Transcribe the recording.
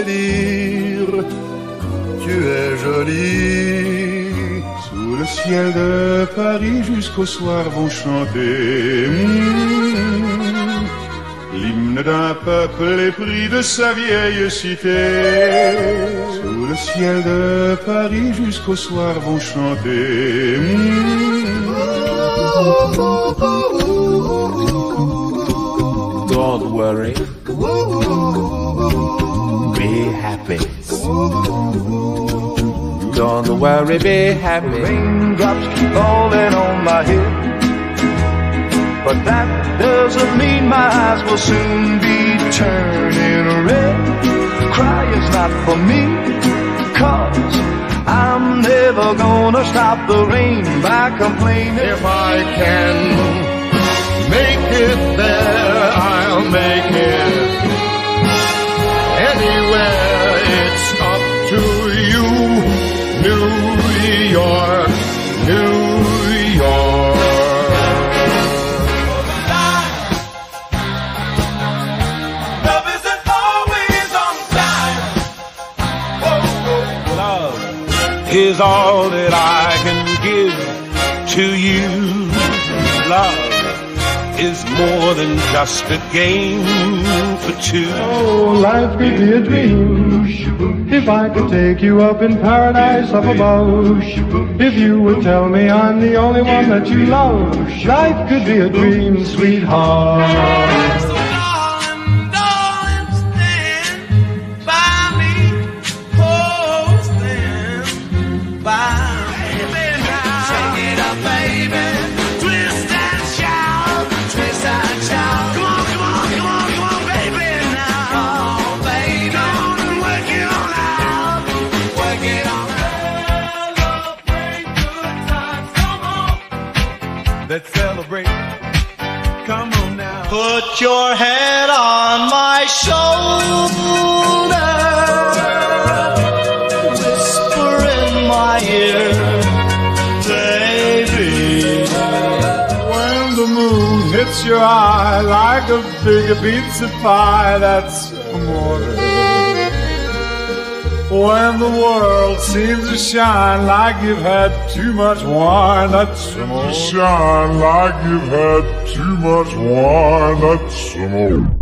pourrais dire tu es jolie. Sous le ciel de Paris jusqu'au soir vont chanter l'hymne d'un peuple épris de sa vieille cité. Sous le ciel de Paris jusqu'au soir vont chanter Don't worry, be happy. Don't worry, be happy. Raindrops keep falling on my head, but that doesn't mean my eyes will soon be turning red. Cry is not for me, 'cause I'm never gonna stop the rain by complaining. If I can make it there, I'll make it anywhere. It's up to you, New York, New York. Love isn't always on time. Love is all that I can give to you. Love is more than just a game for two. Oh, life could be a dream if I could take you up in paradise up above. If you would tell me I'm the only one that you love, life could be a dream, sweetheart. Let's celebrate. Come on now. Put your head on my shoulder, whisper in my ear, baby. When the moon hits your eye like a big pizza pie, that's amore. When the world seems to shine like you've had too much wine, that's amore. Shine like you've had too much wine, that's some more.